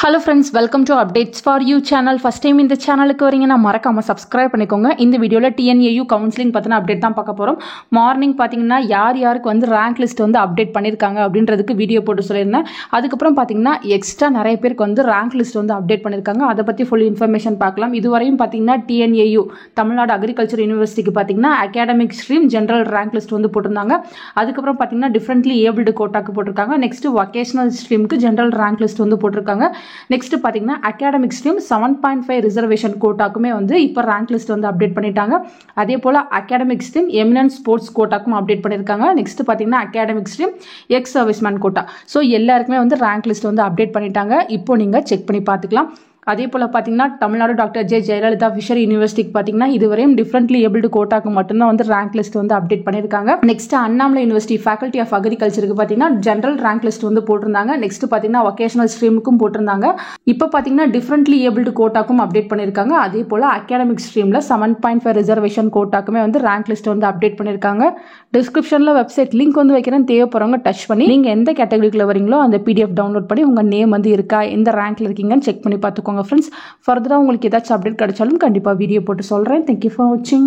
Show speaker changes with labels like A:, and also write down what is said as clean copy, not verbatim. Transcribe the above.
A: Hello friends, welcome to Updates for You channel. First time இந்த சேனலுக்கு வரீங்கன்னா மறக்காம subscribe பண்ணிக்கோங்க. இந்த வீடியோல TNAU கவுன்சிலிங் பத்தின அப்டேட் தான் பார்க்க போறோம். மார்னிங் பாத்தீங்கன்னா யாருக்கு வந்து ரேங்க் லிஸ்ட் வந்து அப்டேட் பண்ணிருக்காங்க அப்படின்றதுக்கு வீடியோ போட்டு சொல்லிருந்தேன். அதுக்கு அப்புறம் பாத்தீங்கன்னா எக்ஸ்ட்ரா நிறைய பேருக்கு வந்து ரேங்க் லிஸ்ட் வந்து அப்டேட் பண்ணிருக்காங்க. அத பத்தி full information பார்க்கலாம். இதுவரையும் பாத்தீங்கன்னா TNAU தமிழ்நாடு அக்ரிகல்ச்சர் யுனிவர்சிட்டிக்கு பாத்தீங்கன்னா academic stream general rank list வந்து போட்டுருந்தாங்க. அதுக்கு அப்புறம் பாத்தீங்கன்னா டிஃபரண்ட்லி ஏபிள்டு கோட்டாக்கு போட்டிருக்காங்க. நெக்ஸ்ட் வொகேஷனல் ஸ்ட்ரீமுக்கு ஜெனரல் ரேங்க் லிஸ்ட் வந்து போட்டிருக்காங்க. நெக்ஸ்ட் பாத்தீங்கன்னா அகாடமிக் ஸ்ட்ரீம் 7.5 ரிசர்வேஷன் கோட்டாக்குமே வந்து இப்போ ரேங்க் லிஸ்ட் வந்து அப்டேட் பண்ணிட்டாங்க. அதே போல அகாடமிக் ஸ்ட்ரீம் எமினன்ட் ஸ்போர்ட்ஸ் கோட்டாக்கும் அப்டேட் பண்ணிருக்காங்க. நெக்ஸ்ட் பாத்தீங்கன்னா academic stream ex serviceman quota. So எல்லாருக்குமே வந்து ரேங்க் லிஸ்ட் வந்து அப்டேட் பண்ணிட்டாங்க. இப்போ நீங்க செக் பண்ணி பார்த்துக்கலாம். அதே போல பாத்தீங்கன்னா Tamil Nadu doctor J Jayalalithaa fishery யூனிவர்சிட்டிக்கு பாத்தீங்கன்னா இதுவரையும் டிஃபரண்ட்லி ஏபிள்டு கோட்டாக்கு மட்டும்தான் வந்து ரேங்க் லிஸ்ட் வந்து அப்டேட் பண்ணிருக்காங்க. Next Annamalai university faculty of அக்ரிகல்ச்சருக்கு பாத்தீங்கன்னா ஜெனரல் ரேங்க் லிஸ்ட் வந்து போட்டிருந்தாங்க. நெக்ஸ்ட் பாத்தீங்கன்னா வொகேஷனல் ஸ்ட்ரீமுக்கும் போட்டிருந்தாங்க. இப்போ பாத்தீங்கன்னா டிஃபரண்ட்லி ஏபிள்டு கோட்டாக்கும் அப்டேட் பண்ணிருக்காங்க. அதே போல அகாடமிக் ஸ்ட்ரீம்ல 7.5 ரிசர்வேஷன் கோட்டாக்குமே வந்து ரேங்க் லிஸ்ட் வந்து அப்டேட் பண்ணிருக்காங்க. டிஸ்கிரிப்ஷன்ல வெப்சைட் லிங்க் வந்து வைக்கிறேன், தேவைப்படுறவங்க டச் பண்ணி நீங்க எந்த கேட்டகரிக்குள்ள வரீங்களோ அந்த PDF டவுன்லோட் பண்ணி உங்க நேம் வந்து இருக்கா, எந்த ரேங்க்ல இருக்கீங்கன்னு செக் பண்ணி பார்த்துக்கோங்க ஃப்ரெண்ட்ஸ். ஃபர்தரா உங்களுக்கு ஏதாச்சும் அப்டேட் கிடைச்சாலும் கண்டிப்பா வீடியோ போட்டு சொல்றேன். Thank you for watching.